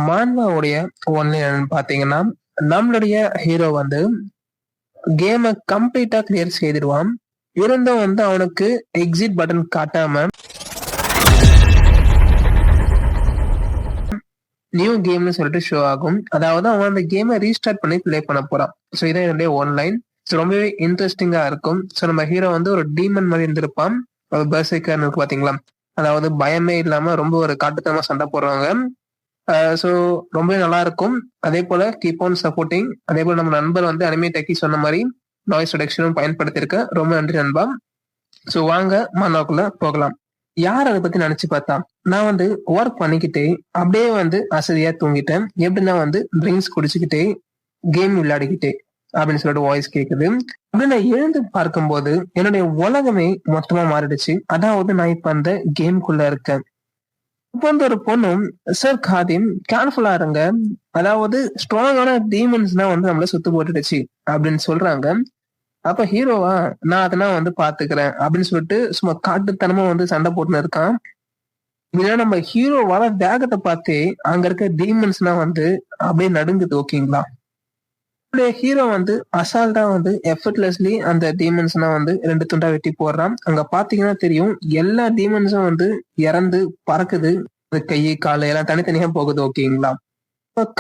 மான்வாவுடைய one line என்னன்னு பாத்தீங்கன்னா, நம்மளுடைய ஹீரோ வந்து கேம கம்ப்ளீட்டா கிளியர் செய்திருவான். இருந்தும் வந்து அவனுக்கு எக்ஸிட் பட்டன் காட்டாம நியூ கேம்னு சொல்லிட்டு ஷோ ஆகும். அதாவது அவன் அந்த கேமை ரீஸ்டார்ட் பண்ணி பிளே பண்ண போறான். ஸோ இதான் என்னுடைய ஒன்லைன். ஸோ ரொம்பவே இன்ட்ரெஸ்டிங்கா இருக்கும். ஸோ நம்ம ஹீரோ வந்து ஒரு டீமன் மாதிரி இருந்திருப்பான். பெர்சர்க்கர்னு இருக்கு பாத்தீங்களா, அதாவது பயமே இல்லாம ரொம்ப ஒரு காட்டுத்தனமா சண்டை போடுறவங்க. ஸோ ரொம்பவே நல்லா இருக்கும். அதே போல கீப் ஆன் சப்போர்ட்டிங். அதே போல நம்ம நண்பர் வந்து அனிமே டெக்கி சொன்ன மாதிரி நாய்ஸ் ரிடக்ஷனும் பயன்படுத்தியிருக்க. ரொம்ப நன்றி நண்பா. ஸோ வாங்க மனோக்குள்ள போகலாம். யார் அதை பத்தி நினைச்சு பார்த்தா, நான் வந்து ஒர்க் பண்ணிக்கிட்டே அப்படியே வந்து அசதியா தூங்கிட்டேன். எப்படின்னா வந்து ட்ரிங்க்ஸ் குடிச்சுக்கிட்டே கேம் விளையாடிக்கிட்டே அப்படின்னு சொல்லிட்டு வாய்ஸ் கேக்குது. அப்படி நான் எழுந்து பார்க்கும்போது என்னுடைய உலகமே மொத்தமா மாறிடுச்சு. அதாவது நான் இப்ப அந்த கேம்குள்ள இருக்கேன். இப்போ வந்து ஒரு பொண்ணும், சார் காதிம் கேர்ஃபுல்லா இருங்க, அதாவது ஸ்ட்ராங்கான டீமன்ஸ் தான் வந்து நம்மள சுத்து போட்டுடுச்சு அப்படின்னு சொல்றாங்க. அப்ப ஹீரோவா, நான் அதெல்லாம் வந்து பாத்துக்கிறேன் அப்படின்னு சொல்லிட்டு சும்மா காட்டுத்தனமா வந்து சண்டை போட்டுன்னு இருக்கான். ஏன்னா நம்ம ஹீரோ வர வேகத்தை பார்த்தே அங்க இருக்க டீமன்ஸ் எல்லாம் வந்து அப்படியே நடுங்குது. ஓகேங்களா, ஹீரோ வந்து அசால்ட்டா வந்து எஃபர்ட்லெஸ்லி அந்த டீமன்ஸ் எல்லாம் வந்து 2 துண்டா வெட்டி போடுறான். அங்க பாத்தீங்கன்னா தெரியும், எல்லா டீமன்ஸும் வந்து இறந்து பறக்குது. கை காலு எல்லாம் தனித்தனியா போகுது. ஓகேங்களா,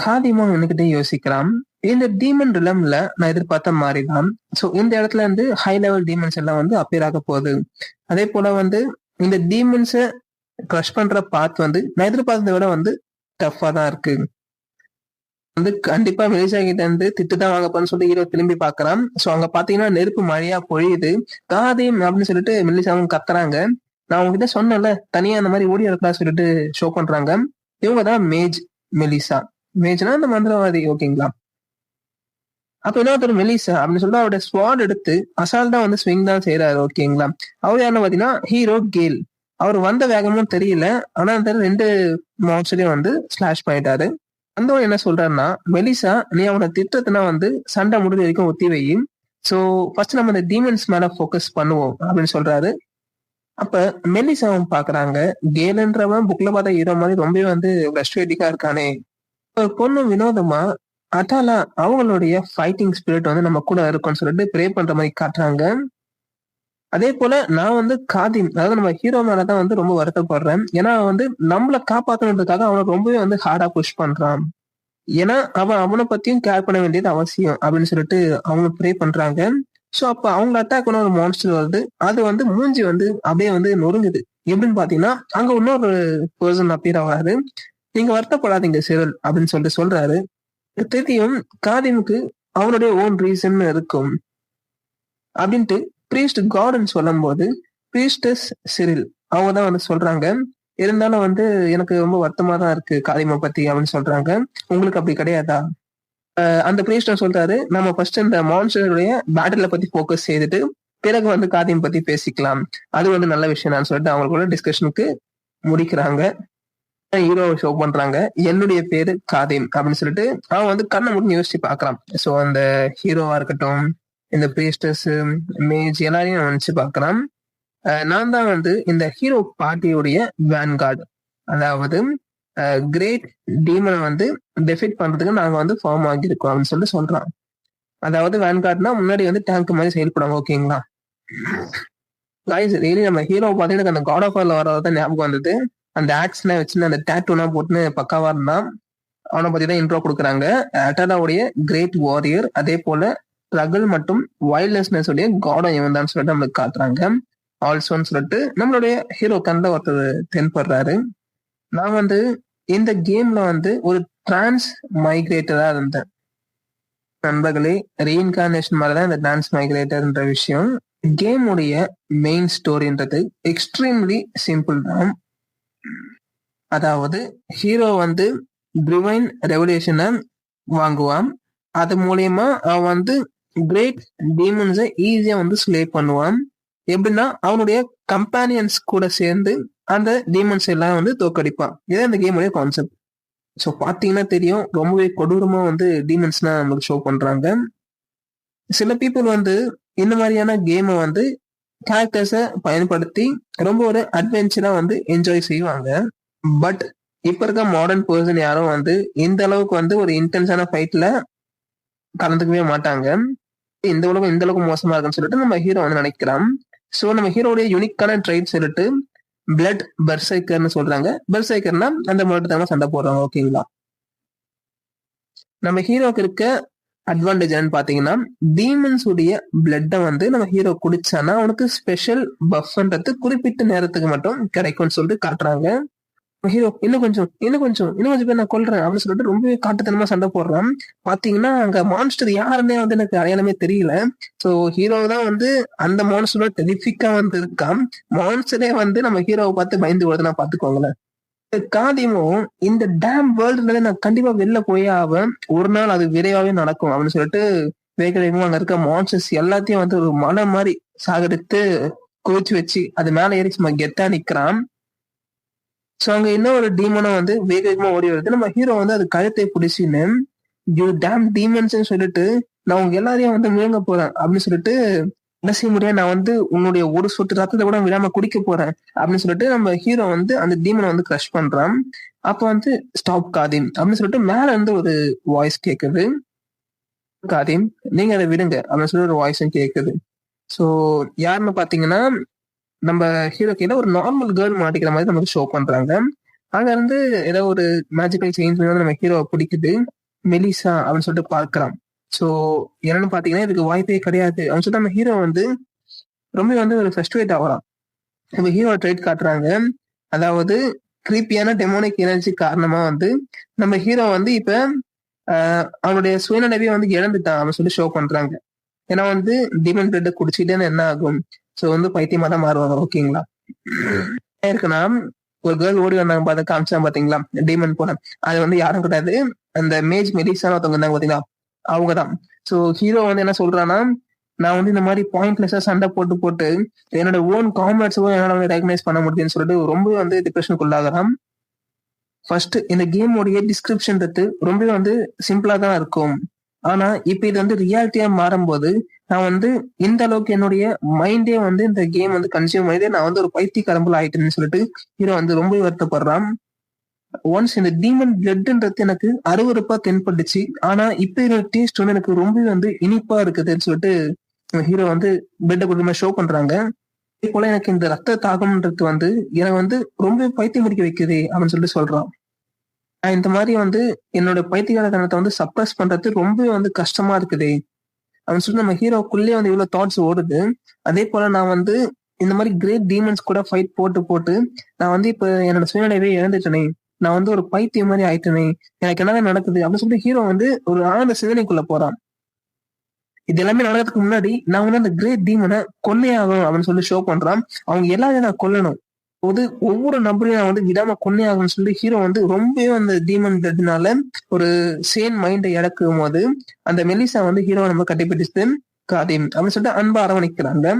காதிமா நின்னுகிட்டே யோசிக்கிறான், இந்த டீமன் ரிலம்ல நான் எதிர்பார்த்த மாதிரிதான். சோ இந்த இடத்துல இருந்து ஹை லெவல் டீமன்ஸ் எல்லாம் வந்து அப்பியர் ஆக போகுது. அதே போல வந்து இந்த டீமன்ஸ கிரஷ் பண்ற பாத் வந்து நான் எதிர்பார்த்ததை விட வந்து டஃபா தான் இருக்கு. வந்து கண்டிப்பா மெலிசா கிட்ட இருந்து திட்டுதான் வாங்க போறேன்னு சொல்லிட்டு ஹீரோ திரும்பி பாக்குறான். சோ அங்க பாத்தீங்கன்னா நெருப்பு மழையா பொழியுது. காதேம் அப்படின்னு சொல்லிட்டு மெலிசாவும் கத்துறாங்க. நான் உங்ககிட்ட சொன்னேன்ல, தனியா அந்த மாதிரி ஓடி இருக்கலாம் சொல்லிட்டு ஷோ பண்றாங்க. இவங்கதான் மேஜ் மெலிசா. மேஜ்னா அந்த மந்திரவாதி. ஓகேங்களா, அப்ப இன்னொருத்தர் மெலிசா அப்படின்னு சொல்லிட்டு அவருடைய ஸ்வாட் எடுத்து அசால்ட்டா வந்து ஸ்விங் தான் செய்யறாரு. ஓகேங்களா, அவர் யாருன்னு பாத்தீங்கன்னா ஹீரோ கேல். அவர் வந்த வேகமும் தெரியல, ஆனா அந்த 2 மான்ஸ்டரையும் வந்து ஸ்லாஷ் பண்ணிட்டாரு. அந்த என்ன சொல்றாருன்னா, மெலிசா நீ அவனை திட்டத்தினா வந்து சண்டை முடிஞ்ச வரைக்கும் ஒத்தி வை. சோ ஃபர்ஸ்ட் நம்ம இந்த டீமன்ஸ் மேல போக்கஸ் பண்ணுவோம் அப்படின்னு சொல்றாரு. அப்ப மெலிசாவும் பாக்குறாங்க, கேல்ன்றவன் புக்ல பார்த்தா ஹீரோ மாதிரி ரொம்ப வந்து ஃப்ரஸ்ட்ரேட்டிங்கா இருக்கானே. ஒரு பொண்ணு வினோதமா அட்டாலா அவங்களுடைய ஃபைட்டிங் ஸ்பிரிட் வந்து நம்ம கூட இருக்கும்னு சொல்லிட்டு ப்ரே பண்ற மாதிரி காட்டுறாங்க. அதே போல நான் வந்து காதிம், அதாவது நம்ம ஹீரோ மேலதான் வந்து ரொம்ப வருத்தப்படுறேன். ஏன்னா வந்து நம்மளை காப்பாற்றணுன்றதுக்காக அவனை ரொம்பவே வந்து ஹார்டா புஷ் பண்றான். ஏன்னா அவனை பத்தியும் கேர் பண்ண வேண்டியது அவசியம் அப்படின்னு சொல்லிட்டு அவங்க ப்ரே பண்றாங்க. சோ அப்ப அவங்க அட்டாக் பண்ண ஒரு மான்ஸ்டர் வருது. அது வந்து மூஞ்சி வந்து அப்படியே வந்து நொறுங்குது. எப்படின்னு பாத்தீங்கன்னா, அங்க இன்னொரு பர்சன் அப்பியர் ஆகாது. நீங்க வருத்தப்படாதீங்க சிரல் அப்படின்னு சொல்லிட்டு சொல்றாரு. தெரியும் காதிமுக்கு அவனுடைய ஓன் ரீசன் இருக்கும் அப்படின்ட்டு பிரீஸ்ட் கார்டன் சொல்லும் போது பிரீஸ்டஸ் சிரில் அவங்க தான் வந்து சொல்றாங்க. இருந்தாலும் வந்து எனக்கு ரொம்ப வருத்தமா தான் இருக்கு காதிமை பத்தி அப்படின்னு சொல்றாங்க. உங்களுக்கு அப்படி கிடையாதா? அந்த பிரீஸ்டர் சொல்றாரு, நம்ம ஃபர்ஸ்ட் இந்த மான்ஸ்டருடைய பேட்டில பத்தி போக்கஸ் செய்துட்டு பிறகு வந்து காதியம் பத்தி பேசிக்கலாம், அது வந்து நல்ல விஷயம் தான் சொல்லிட்டு அவங்களுக்குள்ள டிஸ்கஷனுக்கு முடிக்கிறாங்க. ஹீரோ ஷோ பண்றாங்க, என்னுடைய பேரு காதிம் அப்படின்னு சொல்லிட்டு அவன் வந்து கண்ணை முடிஞ்சு யோசிச்சு பாக்குறான். சோ அந்த ஹீரோவா இருக்கட்டும், இந்த பிரீஸ்டர்ஸ், மேஜ் எல்லாரையும் நினைச்சு பாக்குறான். நான் தான் வந்து இந்த ஹீரோ பார்ட்டியோடைய வேன்கார்டு, அதாவது கிரேட் டீமனை வந்து டெஃபிட் பண்றதுக்கு நாங்க வந்து ஃபார்ம் ஆகியிருக்கோம் அப்படின்னு சொல்லிட்டு சொல்றான். அதாவது வேன்கார்ட்னா முன்னாடி வந்து டேங்க் மாதிரி செயல்படுவாங்க. ஓகேங்களா காய்ஸ், டெய்லி நம்ம ஹீரோ பார்த்தீங்கன்னா அந்த காட் ஆஃப் வார்ல வரதான் ஞாபகம் வந்தது. அந்த ஆக்ஸ்லாம் வச்சு அந்த டேட்டூலாம் போட்டுன்னு பக்காவா இருந்தான். அவனை பத்தி தான் இன்ட்ரோ கொடுக்குறாங்க. அட்டாலாவுடைய கிரேட் வாரியர், அதே போல ஸ்ட்ரகிள் மற்றும் வைல்ட்னஸ் உடைய காடம் இவன் தான் சொல்லிட்டு நம்மளுக்கு காட்டுறாங்க. ஆல்சோன்னு சொல்லிட்டு நம்மளுடைய ஹீரோ கண்ட ஒருத்தர் தென்படுறாரு. நான் வந்து இந்த கேம்ல வந்து ஒரு டிரான்ஸ் மைக்ரேட்டரா இருந்தேன். நண்பர்களே, ரீஇன்கார்னேஷன் மாதிரிதான் இந்த டிரான்ஸ் மைக்ரேட்டர்ன்ற விஷயம். கேமுடைய மெயின் ஸ்டோரின்றது எக்ஸ்ட்ரீம்லி சிம்பிள் தான். அதாவது ஹீரோ வந்து டிவைன் ரெவல்யூஷனை வாங்குவான். அது மூலியமா அவன் வந்து கிரேட் டீமன்ஸை ஈஸியா வந்து ஸ்லே பண்ணுவான். எப்படின்னா அவனுடைய கம்பானியன்ஸ் கூட சேர்ந்து அந்த டீமன்ஸ் எல்லாம் வந்து தோக்கடிப்பான். இதுதான் இந்த கேமுடைய கான்செப்ட். ஸோ பார்த்தீங்கன்னா தெரியும், ரொம்பவே கொடூரமா வந்து டீமன்ஸ்லாம் நமக்கு ஷோ பண்றாங்க. சில பீப்புள் வந்து இந்த மாதிரியான கேமை வந்து கேரக்டர்ஸை பயன்படுத்தி ரொம்ப ஒரு அட்வென்ச்சரா வந்து என்ஜாய் செய்வாங்க. பட் இப்ப இருக்க மாடர்ன் பர்சன் யாரும் வந்து இந்த அளவுக்கு வந்து ஒரு இன்டென்ஸான ஃபைட்ல கலந்துக்கவே மாட்டாங்க. இந்த உலகம் இந்த அளவுக்கு மோசமா இருக்குன்னு சொல்லிட்டு நம்ம ஹீரோ வந்து நினைக்கிறான். சோ நம்ம ஹீரோடைய யூனிக்கான ட்ரைட் சொல்லிட்டு பிளட் பெர்சைக்கர்னு சொல்றாங்க. பெர்சைக்கர்னா அந்த மட்டும் சண்டை போடுறாங்க. ஓகேங்களா? நம்ம ஹீரோக்கு இருக்க அட்வான்டேஜ் என்னன்னு பாத்தீங்கன்னா, டீமன்ஸ் உடைய பிளட்டை வந்து நம்ம ஹீரோ குடிச்சானா அவனுக்கு ஸ்பெஷல் பஃப்ன்றது குறிப்பிட்ட நேரத்துக்கு மட்டும் கிடைக்கும்னு சொல்லிட்டு காட்டுறாங்க. ஹீரோ இன்னும் கொஞ்சம் பேர் நான் கொல்றேன் அப்படின்னு சொல்லிட்டு ரொம்பவே காட்டுத்தனமா சண்டை போடுறான். பாத்தீங்கன்னா அங்க மான்ஸ்டர் யாருன்னே வந்து எனக்கு அடையாளமே தெரியல. சோ ஹீரோ தான் வந்து அந்த மான்ஸ்டரோட டெரிஃபிக்கா வந்து இருக்கான். மான்ஸ்டரே வந்து நம்ம ஹீரோவை பார்த்து பயந்து வருதுன்னா பாத்துக்கோங்களேன். காதியமும் இந்த டேம் வேர்ல்டுல நான் கண்டிப்பா வெளில போயே ஆவேன். ஒரு நாள் அது விரைவாவே நடக்கும் அப்படின்னு சொல்லிட்டு வேக வேகமா அங்க இருக்க மான்ஸ்டர்ஸ் எல்லாத்தையும் வந்து ஒரு மலை மாதிரி சாகடித்து குவிச்சு வச்சு அது மேல ஏறி சும்மா கெத்தா நிக்கிறான். சோ அங்க இன்னொரு டீமனும் வந்து வேக வேகமா ஓடி வருது. நம்ம ஹீரோ வந்து அது கழுத்தை பிடிச்சின்னு யூ டேம் டீமன்ஸ் சொல்லிட்டு நான் உங்க எல்லாரையும் வந்து முழுங்க போறேன் அப்படின்னு சொல்லிட்டு கடைசி முடியா நான் வந்து உன்னுடைய ஒரு சொட்டு ரத்தத்தை கூட விடாம குடிக்க போறேன் அப்படின்னு சொல்லிட்டு நம்ம ஹீரோ வந்து அந்த டீமனை வந்து கிரஷ் பண்றான். அப்ப வந்து ஸ்டாப் காதிம் அப்படின்னு சொல்லிட்டு மேல இருந்து ஒரு வாய்ஸ் கேக்குது. காதிம் நீங்க அதை விடுங்க அப்படின்னு சொல்லி ஒரு வாய்ஸும் கேக்குது. சோ யாருன்னு பாத்தீங்கன்னா நம்ம ஹீரோ கிட்ட ஒரு நார்மல் கேர்ள் மாட்டிக்கிற மாதிரி நமக்கு ஷோ பண்றாங்க. அங்க இருந்து ஏதோ ஒரு மேஜிக்கல் சேஞ்ச் வந்து நம்ம ஹீரோவை பிடிக்குது. மெலிசா அப்படின்னு சொல்லிட்டு பார்க்கலாம். சோ என்னன்னு பாத்தீங்கன்னா இதுக்கு வாய்ப்பே கிடையாது அப்படின்னு சொல்லிட்டு நம்ம ஹீரோ வந்து ரொம்ப வந்து ஒரு ஃப்ரஸ்ட்ரேட் ஆகலாம். நம்ம ஹீரோ ட்ரைட் காட்டுறாங்க. அதாவது கிரீப்பியான டெமோனிக் எனர்ஜி காரணமா வந்து நம்ம ஹீரோ வந்து இப்ப அவனுடைய சுயநினைவே வந்து இழந்துட்டான் அப்படின்னு சொல்லி ஷோ பண்றாங்க. ஏன்னா வந்து டீமன் பிளட் குடிச்சிட்டேன்னு என்ன ஆகும்? சோ வந்து பைத்தியமா தான் மாறுவாங்க. ஓகேங்களா? இருக்குன்னா ஒரு கேர்ள் ஓடி வந்தாங்க பார்த்து காமிச்சா பாத்தீங்களா டீமன் போல. அது வந்து யாரும் கிடையாது, அந்த மேஜ் மெலிசான ஒருத்தவங்க இருந்தாங்க பாத்தீங்களா அவங்கதான். சோ ஹீரோ வந்து என்ன சொல்றான்னா நான் வந்து இந்த மாதிரி பாயிண்ட்லெஸ்ஸா சண்டை போட்டு போட்டு என்னோட ஓன் காம்பேட்ஸும் என்னால ரெகனைஸ் பண்ண முடியும்னு சொல்லிட்டு ரொம்ப வந்து டிப்ரெஷனுக்குள்ளாகிறான். ஃபர்ஸ்ட் இந்த கேமோடைய டிஸ்கிரிப்ஷன்றது ரொம்பவே வந்து சிம்பிளா தான் இருக்கும். ஆனா இப்ப இது வந்து ரியாலிட்டியா மாறும்போது நான் வந்து இந்த அளவுக்கு என்னுடைய மைண்டே வந்து இந்த கேம் வந்து கன்சியூம் பண்ணி நான் வந்து ஒரு பைத்தியக்காரம்புல ஆயிட்டேன்னு சொல்லிட்டு ஹீரோ வந்து ரொம்ப வருத்தப்படுறான். ஒன்ஸ் இந்த டீமன் பிளட்ன்றது எனக்கு அருவருப்பா தென்பட்டுச்சு. ஆனா இப்ப என்னோட டேஸ்ட் வந்து எனக்கு ரொம்ப வந்து இனிப்பா இருக்குதுன்னு சொல்லிட்டு ஹீரோ வந்து பிளட்டை கொடுத்த ஷோ பண்றாங்க. இதே போல எனக்கு இந்த ரத்த தாகம்ன்றது வந்து எனக்கு வந்து ரொம்ப பைத்தியம் முடிக்க வைக்குது அப்படின்னு சொல்லிட்டு சொல்றான். இந்த மாதிரி வந்து என்னோட பைத்தியகாரத்தனத்தை வந்து சப்ரஸ் பண்றது ரொம்ப வந்து கஷ்டமா இருக்குது அப்படின்னு சொல்லிட்டு நம்ம ஹீரோக்குள்ளேயே வந்து இவ்வளவு தாட்ஸ் ஓடுது. அதே போல நான் வந்து இந்த மாதிரி கிரேட் டீமன்ஸ் கூட ஃபைட் போட்டு போட்டு நான் வந்து இப்ப என்னோட சுயநினைவே இழந்துட்டேனே, நான் வந்து ஒரு பைத்தியம் மாதிரி ஆயிட்டேனே, எனக்கு என்னதான் நடக்குது அப்படின்னு சொல்லிட்டு ஹீரோ வந்து ஒரு ஆழ்ந்த சிந்தனைக்குள்ள போறான். இது எல்லாமே நடக்கிறதுக்கு முன்னாடி நான் வந்து அந்த கிரேட் டீமனை கொன்னே ஆகணும் அப்படின்னு சொல்லி ஷோ பண்றான். அவங்க எல்லாரையும் நான் கொல்லணும், ஒவ்வொரு நபரையும் நான் வந்து விடாம கொன்னே ஆகும்னு சொல்லி ஹீரோ வந்து ரொம்பவே அந்த டீமன் பிளட்னால ஒரு சேன் மைண்டை இழக்கும் போது அந்த மெலிசா வந்து ஹீரோ நம்ம கட்டிப்பிடிச்சு காதீம் அப்படின்னு சொல்லிட்டு அன்பா அரவணைக்கிறாங்க.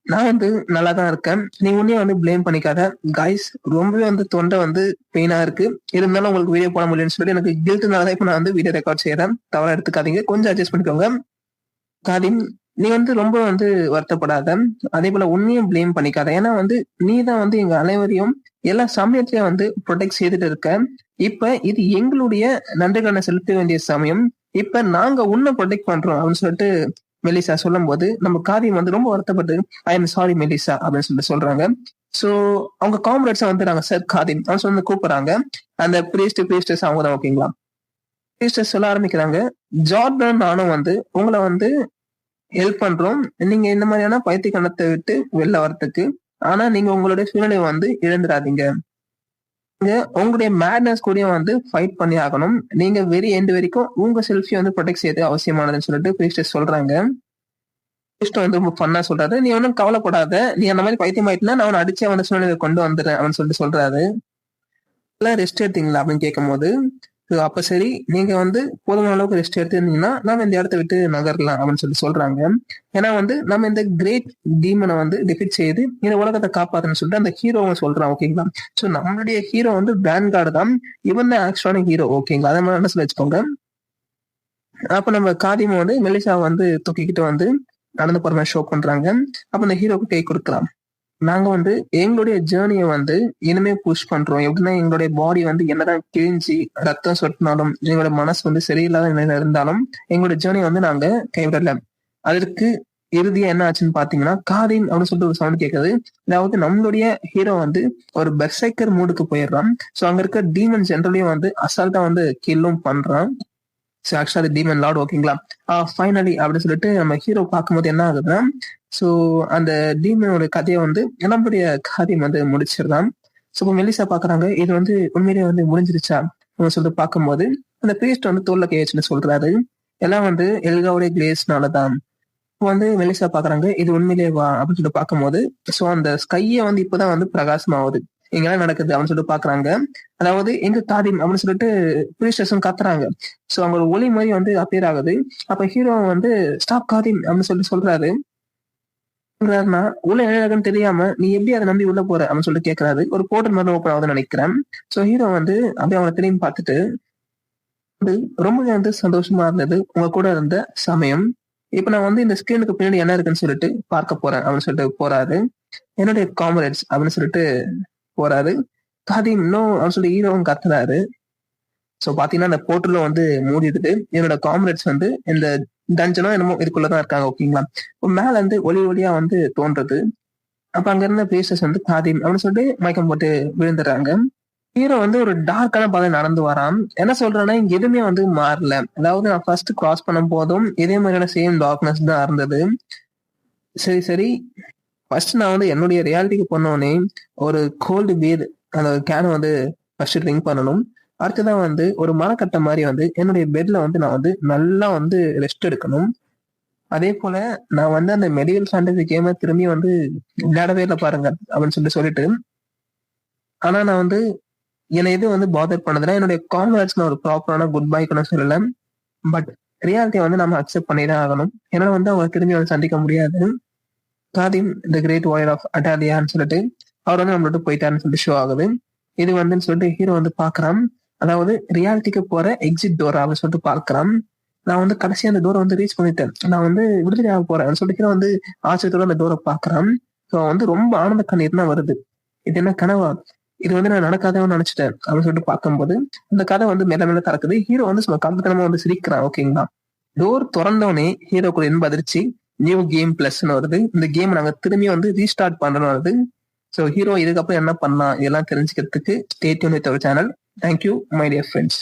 நான் வந்து நல்லா தான் இருக்கேன், நீ உன்னையும் வந்து பிளேம் பண்ணிக்காத கைஸ், ரொம்பவே வந்து தொண்டை வந்து பெயினா இருக்கு, இருந்தாலும் உங்களுக்கு வீடியோ போட முடியும்னு சொல்லிட்டு எனக்கு கில்ட்னாலதான் இப்ப நான் வந்து வீடியோ ரெக்கார்ட் செய்யறேன், தவறா எடுத்துக்காதீங்க, கொஞ்சம் அட்ஜஸ்ட் பண்ணிக்கோங்க. காதிம் நீ வந்து ரொம்ப வந்து வருத்தப்படாத, அதே போல உன்னையும் பிளேம் பண்ணிக்காத, ஏன்னா வந்து நீ தான் வந்து எங்க அனைவரையும் எல்லா சமயத்திலயும் வந்து ப்ரொடெக்ட் செய்துட்டு இருக்க. இப்ப இது எங்களுடைய நன்றிகளை செலுத்த வேண்டிய சமயம், இப்ப நாங்க உன்னை ப்ரொடெக்ட் பண்றோம் அப்படின்னு சொல்லிட்டு மெலிசா சொல்லும் போது நம்ம காதியம் வந்து ரொம்ப வருத்தப்பட்டு ஐ எம் சாரி மெலிசா அப்படின்னு சொல்லிட்டு சொல்றாங்க. சோ அவங்க காம்ரேட்ஸா வந்துடுறாங்க, சார் காதிம் அப்படின்னு சொல்லி கூப்பிடுறாங்க. அந்த பிரீஸ்டர்ஸ் அவங்க தான். ஓகேங்களா? பிரீஸ்டர்ஸ் சொல்ல ஆரம்பிக்கிறாங்க, ஜார்டன் நானும் வந்து உங்களை வந்து ஹெல்ப் பண்றோம், நீங்க இந்த மாதிரியான பைத்தியக்காரத்தை விட்டு வெளில வரத்துக்கு. ஆனா நீங்க உங்களுடைய சூழ்நிலையை வந்து இழந்துடாதீங்க, நீங்க உங்களுடைய மேட்னஸ் கூட வந்து ஃபைட் பண்ணி ஆகணும், நீங்க வெரி எண்ட் வரைக்கும் உங்க செல்ஃபி வந்து ப்ரொடெக்ட் செய்யறது அவசியமானதுன்னு சொல்லிட்டு பிரீஸ்டர்ஸ் சொல்றாங்க. பிரீஸ்டர் வந்து ரொம்ப ஃபன்னா சொல்றாரு, நீ ஒன்னும் கவலைப்படாத, நீ அந்த மாதிரி பைத்தியம் ஆயிட்டுனா நான் அவனை அடிச்சே வந்து சூழ்நிலையை கொண்டு வந்துடுறேன் அப்படின்னு சொல்லிட்டு சொல்றாரு. ரெஸ்ட் எடுத்தீங்களா அப்படின்னு கேட்கும் போது அப்ப சரி, நீங்க வந்து போதுமான அளவுக்கு ரெஸ்ட் எடுத்துருந்தீங்கன்னா நாம இந்த இடத்த விட்டு நகரலாம் அப்படின்னு சொல்லி சொல்றாங்க. ஏன்னா வந்து நம்ம இந்த கிரேட் டீமனை வந்து டிஃபிட் செய்து இந்த உலகத்தை காப்பாத்துன்னு சொல்லிட்டு அந்த ஹீரோவை சொல்றான். ஓகேங்களா? சோ நம்மளுடைய ஹீரோ வந்து வேன்கார்டு தான், இவன் தான் ஆக்சுவலான ஹீரோ. ஓகேங்களா? அதை மாதிரி மனசுல வச்சுக்கோங்க. அப்ப நம்ம காதியமா வந்து மெலிசா வந்து தூக்கிக்கிட்டு வந்து நடந்து போற மாதிரி ஷோ பண்றாங்க. அப்ப அந்த ஹீரோக்கு கை கொடுக்கலாம். நாங்க வந்து எங்களுடைய ஜேர்னிய வந்து இனிமே புஷ் பண்றோம். எப்படின்னா எங்களுடைய பாடி வந்து என்னதான் கிழிஞ்சு ரத்தம் சொட்டினாலும், எங்களோட மனசு வந்து சரியில்லாத நிலையில இருந்தாலும், எங்களுடைய ஜேர்னிய வந்து நாங்க கைவிடல. அதற்கு இறுதியா என்ன ஆச்சுன்னு பார்த்தீங்கன்னா, காதிம் அப்படின்னு சொல்லிட்டு ஒரு சவுண்ட் கேட்குது. அதாவது நம்மளுடைய ஹீரோ வந்து ஒரு பெர்சர்க்கர் மூடுக்கு போயிடுறான். ஸோ அங்க இருக்க டீமன் ஜெனரலையும் வந்து அசால்ட்டா வந்து கில்லும் பண்றான். ஸோ ஆக்சுவலா அது டீமன் லார்ட் ஓகேங்களா? ஃபைனலி அப்படின்னு சொல்லிட்டு நம்ம ஹீரோ பார்க்கும்போது என்ன ஆகுதுன்னா, ஸோ அந்த டீமனோட கதைய வந்து நம்மளுடைய காரியம் வந்து முடிச்சிடுறான். ஸோ இப்போ மெலிசா பார்க்குறாங்க. இது வந்து உண்மையிலேயே வந்து முடிஞ்சிருச்சா? அப்படின்னு சொல்லிட்டு பார்க்கும்போது, அந்த பிரீஸ்ட் வந்து தோள்ல கை வச்சுட்டு சொல்றாரு. எல்லாம் வந்து எல்காவுடைய கிரேஸ்னால தான். இப்போ வந்து மெலிசா பார்க்குறாங்க. இது உண்மையிலேயேவா? அப்படின்னு சொல்லிட்டு பார்க்கும்போது, ஸோ அந்த ஸ்கையே வந்து இப்பதான் வந்து பிரகாசமாவுது. இங்க என்ன நடக்குது? அப்படின்னு சொல்லிட்டு பார்க்குறாங்க. அதாவது எங்க காதிம் அப்படின்னு சொல்லிட்டு பிரீஸ்டர்ஸும் கத்துறாங்க. ஸோ அவங்க ஒரு ஒலி மாதிரி வந்து அப்பியர் ஆகுது. அப்ப ஹீரோ வந்து ஸ்டாப் காதிம் அப்படின்னு சொல்லிட்டு சொல்றாரு. சொல்றாருன்னா, உள்ள என்ன நடக்குன்னு தெரியாம நீ எப்படி அத நம்பி உள்ள போற? அப்படின்னு சொல்லிட்டு கேட்கிறாரு. ஒரு போர்ட்டல் மாதிரி ஓப்பன் ஆகுதுன்னு நினைக்கிறேன். ஸோ ஹீரோ வந்து அப்படியே அவன திரும்பி பார்த்துட்டு, வந்து ரொம்பவே வந்து சந்தோஷமா இருந்தது. உங்க கூட இருந்த சமயம். இப்ப நான் வந்து இந்த ஸ்கிரீனுக்கு பின்னாடி என்ன இருக்குன்னு சொல்லிட்டு பார்க்க போறேன் அப்படின்னு சொல்லிட்டு போறாரு. என்னுடைய காம்ரேட்ஸ் அப்படின்னு சொல்லிட்டு போறாரு. காதிம் நோ அப்படின்னு சொல்லி ஹீரோவும் கத்துறாரு. சோ பாத்தீங்கன்னா அந்த போர்ட்டலும் வந்து மூடிடுது. என்னோட காம்ரேட்ஸ் வந்து இந்த டஞ்சனோ என்னமோ இதுக்குள்ளதான் இருக்காங்க ஓகேங்களா. இப்ப மேல இருந்து ஒளி ஒளியா வந்து தோன்றது. அப்ப அங்க இருந்த பேசஸ் வந்து காதிம் அப்படின்னு சொல்லிட்டு மயக்கம் போட்டு விழுந்துடுறாங்க. ஹீரோ வந்து ஒரு டார்க்கான பாதை நடந்து வரான். என்ன சொல்றேன்னா இங்க எதுவுமே வந்து மாறல. அதாவது நான் ஃபர்ஸ்ட் கிராஸ் பண்ணும் போதும் இதே மாதிரியான சேம் டார்க்னஸ் தான் இருந்தது. சரி சரி ஃபர்ஸ்ட் நான் வந்து என்னுடைய ரியாலிட்டிக்கு போனோடனே ஒரு கோல்டு பீர் அந்த கேன் வந்து ஃபர்ஸ்ட் ட்ரிங்க் பண்ணணும். அடுத்ததான் வந்து ஒரு மரக்கட்டை மாதிரி வந்து என்னுடைய பெட்ல வந்து நான் வந்து நல்லா வந்து ரெஸ்ட் எடுக்கணும். அதே போல நான் வந்து அந்த மெடிவல் ஃபேண்டசி கேமை திரும்பி வந்து விளையாடவே இல்லை பாருங்க அப்படின்னு சொல்லிட்டு ஆனா நான் வந்து என்னை எது வந்து பாதர் பண்ணதுன்னா என்னுடைய கான்வர்ட்ஸ் நான் ஒரு ப்ராப்பரான குட் பை கூட சொல்லல. பட் ரியாலிட்டியை வந்து நம்ம அக்செப்ட் பண்ணி தான் ஆகணும். ஏன்னா வந்து அவங்க திரும்பி வந்து சந்திக்க முடியாது. Khadim the great warrior of அட்டாலியான்னு சொல்லிட்டு அவர் வந்து நம்மளோட போயிட்டாருன்னு சொல்லிட்டு ஷோ ஆகுது. இது வந்துன்னு சொல்லிட்டு ஹீரோ வந்து பாக்குறான். அதாவது ரியாலிட்டிக்கு போற எக்ஸிட் டோர் அப்படின்னு சொல்லிட்டு பார்க்கிறான். நான் வந்து கடைசியா அந்த டோரை வந்து ரீச் பண்ணிட்டேன். நான் வந்து விடுதலை ஆக போறேன் சொல்லிட்டு ஹீரோ வந்து ஆச்சரியத்தோட அந்த டோரை பாக்குறான். ஸோ வந்து ரொம்ப ஆனந்த கண்ணீர் தான் வருது. இது என்ன கனவா? இது வந்து நான் நடக்காதவன்னு நினைச்சிட்டேன் அப்படின்னு சொல்லிட்டு பார்க்கும்போது அந்த கதை வந்து மேல மேல திறக்குது. ஹீரோ வந்து சும்மா கம்பத்தனமா வந்து சிரிக்கிறான் ஓகேங்களா. டோர் திறந்தோடனே ஹீரோக்குள்ள இன்ப அதிர்ச்சி நியூ கேம் பிளஸ்ன்னு வருது. இந்த கேம் நாங்க திரும்பி வந்து ரீஸ்டார்ட் பண்றோம்னு வருது. ஸோ ஹீரோ இதுக்கப்புறம் என்ன பண்ணலாம் இதெல்லாம் தெரிஞ்சுக்கிறதுக்கு stay tuned with our channel. Thank you my dear friends.